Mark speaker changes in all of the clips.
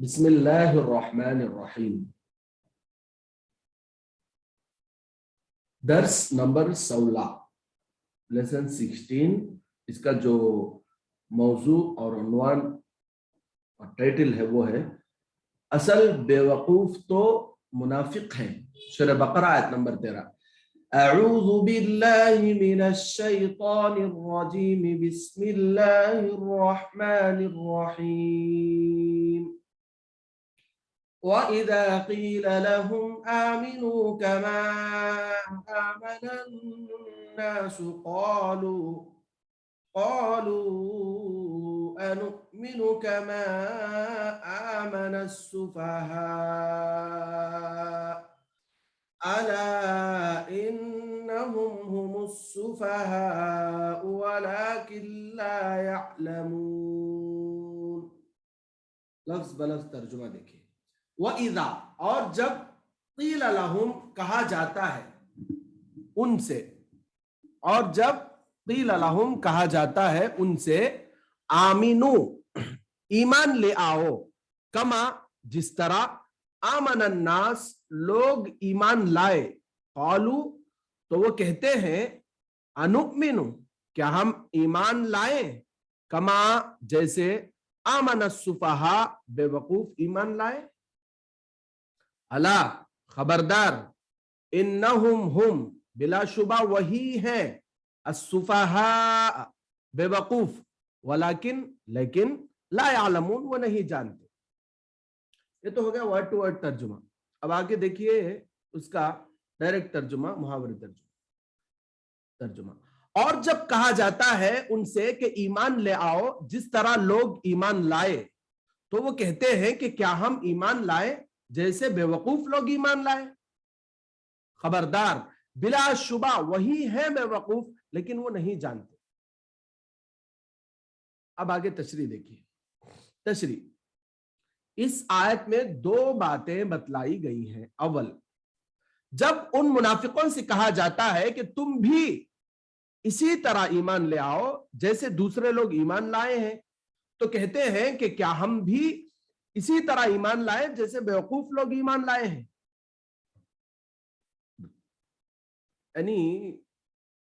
Speaker 1: बिस्मिल्लाहिर्रहमानिर्रहीम। दर्स number 16, lesson 16। इसका जो मौजू और उन्वान और टाइटल है वो है असल बेवकूफ तो मुनाफिक हैं। सूरह बकरा आयत नंबर 13। अऊज़ु बिल्लाहि मिनश शैतानिर रजीम, बिस्मिल्लाहिर रहमानिर रहीम। وَإِذَا قِيلَ لَهُمْ آمِنُوا كَمَا آمَنَ النَّاسُ قَالُوا أَنُؤْمِنُ كَمَا آمَنَ السُّفَهَاءُ أَلَا إِنَّهُمْ هُمُ السُّفَهَاءُ وَلَكِنْ لَا يَعْلَمُونَ۔ लफ्ज़ बलफ्ज़ तर्जुमा देखिए। वइज़ा, और जब क़ील लहुम, कहा जाता है उनसे, और जब क़ील लहुम, कहा जाता है उनसे, आमिनू, ईमान ले आओ, कमा, जिस तरह, आमन अन्नास, लोग ईमान लाए, क़ालू, तो वो कहते हैं, अनुमिनु, क्या हम ईमान लाए, कमा, जैसे, आमन अस्सुफहा, बेवकूफ ईमान लाए। अला, खबरदार, इन्नहुम हुम, बिलाशुबा वही है, अस्सुफहा, बेवकूफ, वलाकिन, लेकिन, ला यालमून, वो नहीं जानते। ये तो हो गया वर्ड टू वर्ड तर्जुमा। अब आगे देखिए उसका डायरेक्ट तर्जुमा, मुहावरे तर्जुमा। और जब कहा जाता है उनसे कि ईमान ले आओ जिस तरह लोग ईमान लाए, तो वो कहते हैं कि क्या हम ईमान लाए जैसे बेवकूफ लोग ईमान लाए। खबरदार, बिला शुबा वही है बेवकूफ, लेकिन वो नहीं जानते। अब आगे तशरीह देखिए। तशरीह, इस आयत में दो बातें बतलाई गई हैं। अव्वल, जब उन मुनाफिकों से कहा जाता है कि तुम भी इसी तरह ईमान ले आओ जैसे दूसरे लोग ईमान लाए हैं, तो कहते हैं कि क्या हम भी इसी तरह ईमान लाए जैसे बेवकूफ लोग ईमान लाए हैं। यानी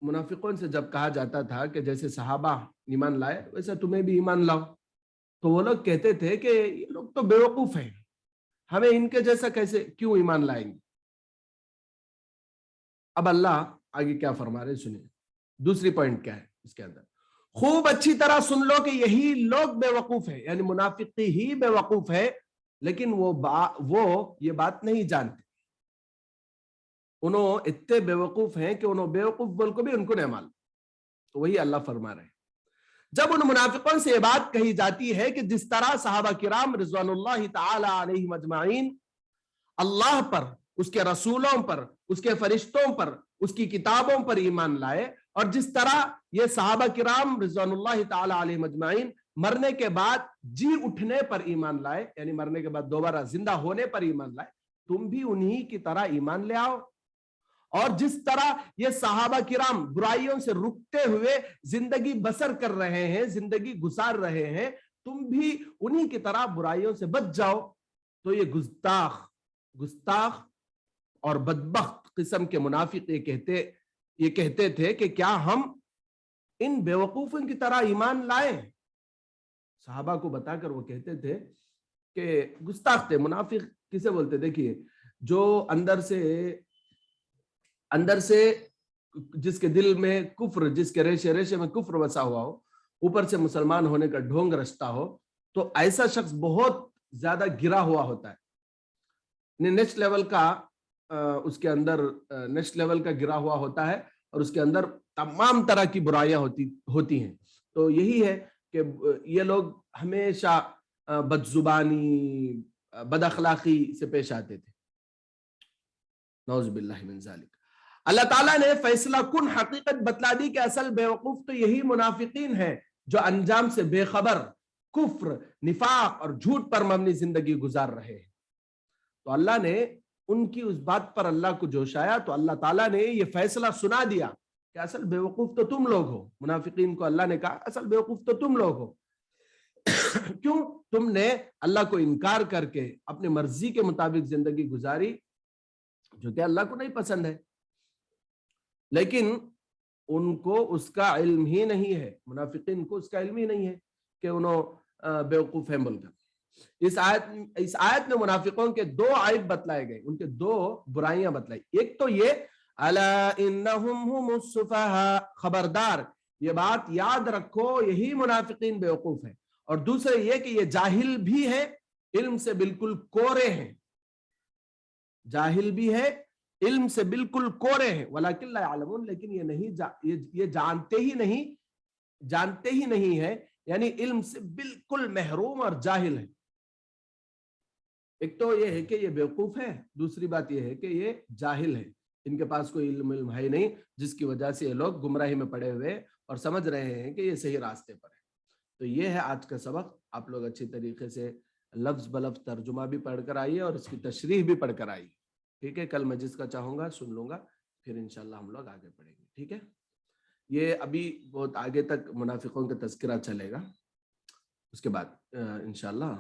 Speaker 1: मुनाफिकों से जब कहा जाता था कि जैसे सहाबा ईमान लाए वैसे तुम्हें भी ईमान लाओ, तो वो लोग कहते थे कि ये लोग तो बेवकूफ हैं, हमें इनके जैसा कैसे क्यों ईमान लाएंगे। अब अल्लाह आगे क्या फरमा रहे सुनिए। दूसरी पॉइंट क्या है इसके अंदर, खूब अच्छी तरह सुन लो कि यही लोग बेवकूफ है, यानी मुनाफिक ही बेवकूफ है, लेकिन वो ये बात नहीं जानते। उन्होंने इतने बेवकूफ हैं कि उन्होंने बेवकूफ बोल को भी उनको नहीं मालूम। तो वही अल्लाह फरमा रहे हैं, जब उन मुनाफिकों से ये बात कही जाती है कि जिस तरह सहाबा किराम रिज़वानुल्लाहि ताला अलैहिम अजमाइन अल्लाह पर, उसके रसूलों पर, उसके फरिश्तों पर, उसकी किताबों पर ईमान लाए, और जिस तरह ये सहाबा किराम रिज़वानुल्लाहि ताला अलैहिम अजमाइन मरने के बाद जी उठने पर ईमान लाए, यानी मरने के बाद दोबारा जिंदा होने पर ईमान लाए, तुम भी उन्हीं की तरह ईमान ले आओ। और जिस तरह ये सहाबा किराम बुराइयों से रुकते हुए जिंदगी बसर कर रहे हैं, जिंदगी गुजार रहे हैं, तुम भी उन्हीं की तरह बुराइयों से बच जाओ। तो ये गुस्ताख और बदबख्त किस्म के मुनाफिक ये कहते थे कि क्या हम इन बेवकूफों की तरह ईमान लाए। सहाबा को बताकर वो कहते थे कि गुस्ताख थे। मुनाफिक किसे बोलते, देखिए, जो अंदर से जिसके दिल में कुफ्र, जिसके रेशे रेशे में कुफ्र बसा हुआ हो, ऊपर से मुसलमान होने का ढोंग रचता हो, तो ऐसा शख्स बहुत ज्यादा गिरा हुआ होता है। नेक्स्ट लेवल का उसके अंदर नेक्स्ट लेवल का गिरा हुआ होता है, और उसके अंदर तमाम तरह की बुराइयां होती हैं। तो यही है कि ये लोग हमेशा बदजुबानी, बदअखलाकी से पेश आते थे। नौज़ुबिल्लाहि मिन ज़ालिक। अल्लाह ताला ने फैसला कुन हकीकत बतला दी कि असल बेवकूफ तो यही मुनाफिकीन है जो अंजाम से बेखबर, कुफ्र, निफाक और झूठ पर मबनी जिंदगी गुजार रहे हैं। तो अल्लाह ने उनकी उस बात पर अल्लाह को जोशाया, तो अल्लाह ताला ने ये फैसला सुना दिया कि असल बेवकूफ तो तुम लोग हो। मुनाफिकीन को अल्लाह ने कहा असल बेवकूफ तो तुम लोग हो। क्यों तुमने अल्लाह को इनकार करके अपनी मर्जी के मुताबिक जिंदगी गुजारी, जो कि अल्लाह को नहीं पसंद है। लेकिन उनको उसका इल्म ही नहीं है, मुनाफिकीन को उसका इल्म ही नहीं है कि उन्होंने बेवकूफ है बोलकर। इस आयत में मुनाफिकों के दो आयब बतलाए गए, उनके दो बुराइयां बतलाई। एक तो ये अला इन्नहुम हुमुस सुफहा, खबरदार ये बात याद रखो यही मुनाफिकीन बेवकूफ है। और दूसरे ये कि ये जाहिल भी है, इल्म से बिल्कुल कोरे हैं, जाहिल भी है, इल्म से बिल्कुल कोरे हैं। वलाकिन ला यालमून, लेकिन ये नहीं ये जानते ही नहीं है, यानी इल्म से बिल्कुल महरूम और जाहिल है। एक तो ये है कि ये बेवकूफ है, दूसरी बात ये है कि ये जाहिल है, इनके पास कोई इल्म है नहीं, जिसकी वजह से ये लोग गुमराही में पड़े हुए और समझ रहे हैं कि ये सही रास्ते पर है। तो ये है आज का सबक। आप लोग अच्छी तरीके से लफ्ज बलफ्ज तर्जुमा भी पढ़कर आइए और इसकी तशरीह भी पढ़कर आइए, ठीक है। कल मैं जिसका चाहूंगा सुन लूंगा, फिर इंशाल्लाह हम लोग आगे पढ़ेंगे, ठीक है। ये अभी बहुत आगे तक मुनाफिकों का तज़किरा चलेगा, उसके बाद इंशाल्लाह।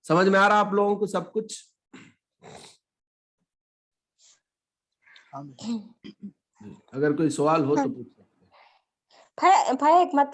Speaker 1: समझ में आ रहा आप लोगों को सब कुछ? अगर कोई सवाल हो तो पूछ सकते हैं।
Speaker 2: भाई एक मत